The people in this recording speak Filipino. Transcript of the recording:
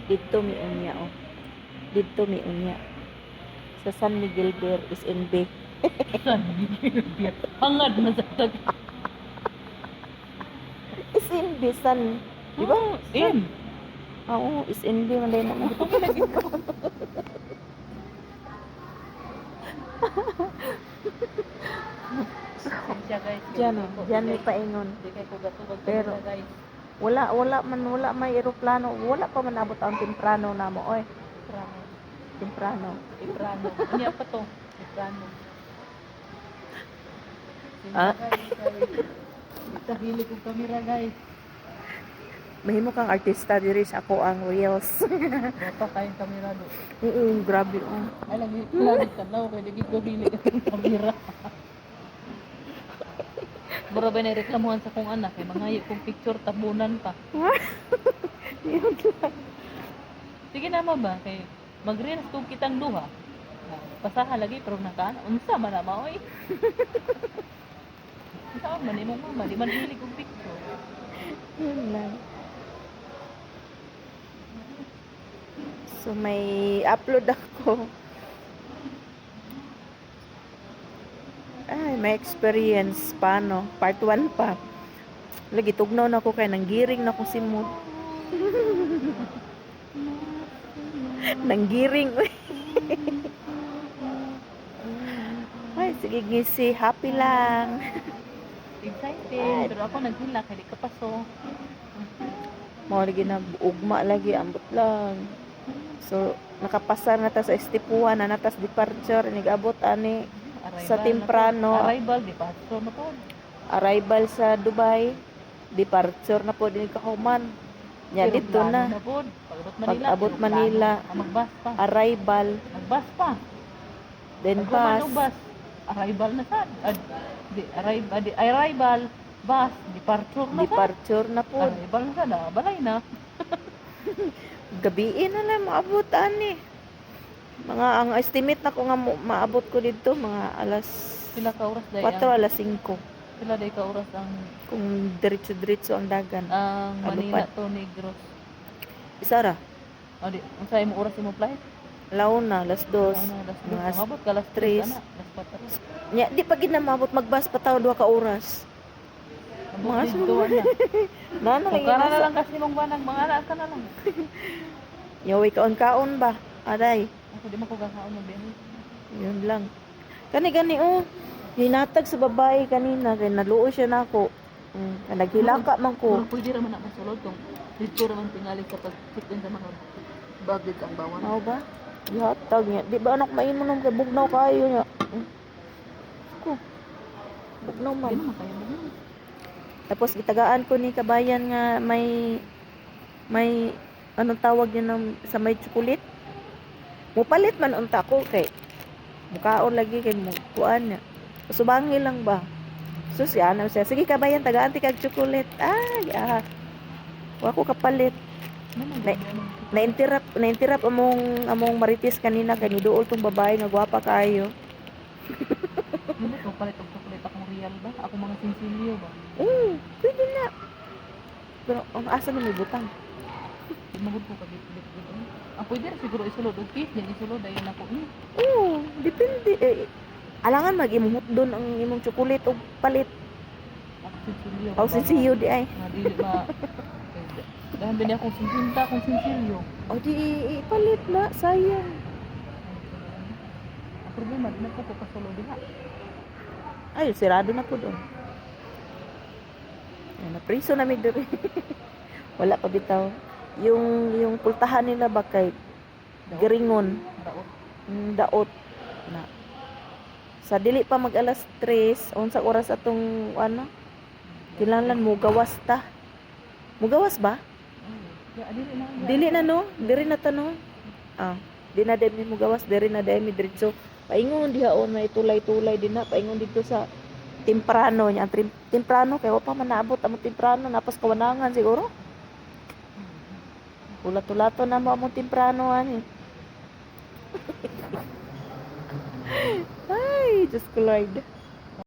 Dito mi unya oh. Dito mi unya. Sa San Miguel Beer is NB. San Miguel Beer. Hangad na sa tag. Is NB San. Di ba? M. Oo, is NB man din naman. Gusto ko lagi ko. Siya guys. Diyan oh. Diyan may paingon. Di kay ko gatubag Pero- guys. Wala may eroplano. Wala pa man abot ang temprano na mo oy. Iprano. Temprano. Iprano. Ano pa to? Iprano. Ah? Tahili ko kamera guys. Mahimo kang artista diri sa ako ang reels. Bata kayong kamera do. Oo, grabe oh. Ay lagi tanaw kay dili ko dili ang kamera. Mura ba na reklamuhan sa kong anak kay mangayo kong picture tabunan pa. Yun lang. Sige na ba kay mag-reels kung kitang duha. Pasaha lagi pero naka unsa man na maoy. Unsa man imong mama di man hilig kong picture. Yun lang. So may upload ako. Ay, may experience paano. Part 1 pa. Lagi tugnaw na ako kay nanggiring na ko simot. Nanggiring. Ay, sige gisi. Happy lang. Excited pero ako naghila kay di ka paso. Mo lagi nag-ugma lagi ambot lang. So nakapasa na ta sa Estipuan na natas departure nigabot ani sa temprano. Arrival di pa so na po. Arrival sa Dubai, departure na po din kahuman. Nya dito na. Pag-abot Manila. Magbas pa. Arrival, Magbas pa. then Pag bus. bus. Arrival na sad. Arrival, bus, departure na sad. Departure na po. Arrival na sad. Balay na. Gabiin na lang maabot ani. Mga ang estimate na ko nga maabot ko dito mga alas Pila ka oras 4 day alas 5 Pila day ka oras ang kung diretso-diretso ang dagan. Manila Alupad. to Negros. Isa ra. O di, unsa imong oras imong flight? Launa, alas 2. Mga Mabot ka alas 3 tres. ana, alas 4. Nya di pa gid na maabot magbus pa taw 2 ka oras. Mabot Mga dito ana. Nana Kung lagi kana na nasa. lang kasi mong banag, mga anak ka na lang. Yawi kaon-kaon ba? Aday. Ako di makugakaon mo din. Yun lang. Kani oh. Hinatag sa babae kanina kay naluo siya nako. Naghilaka man ko. Kung pwede raman ako sulod kung dito raman tingali sa pag-sit sa mga bagay ang bawang. Mao ba? Gihatag niya. Di ba anak mainom nung kay bugnaw kayo niya. Ko. Bugnaw Di man. naman kaya mo. Tapos gitagaan ko ni kabayan nga may anong tawag niya sa may chocolate. Mupalit man unta ko kay mukaon lagi kay kuan niya. Subangi lang ba? So siya na siya. Sige kabayan tagaan ti kag chocolate. Wa ko kapalit. Na-interrupt among marites kanina kay niduol tong babae nga gwapa kaayo. Hindi ko palit og chocolate akong real ba? Ako mga sinsilyo ba? Pwede na. Pero ang asa na may butang. Magud ko ka bit. Ang pwede rin siguro isulod og case din isulod ayon ako ni. Depende. Alangan mag-imong doon ang imong chocolate og palit. Ako sinsilyo. Aw sinsiyo di ay. Nga dili ma Dahan din akong sinsinta akong sinsilyo. O di ipalit na, sayang. Ang problema di na ko kasulod diha. Ay, sirado na po doon. Ay, napriso na mi diri. Wala pa bitaw. Yung pultahan nila ba kay Giringon, Daot. daot na. Sa dili pa mag alas 3, unsa oras atong ano? Kinahanglan mo gawas ta. Mugawas ba? Ya dili na. Dili na no, diri na ta no. Di na dai mi mugawas, diri na dai mi diretso. Paingon dihaon may tulay-tulay din na paingon dito sa temprano nya. Temprano kay wa pa man naabot ang temprano napas kawanangan siguro. Ulat-ulato na mo among temprano ani. Ay, just collide.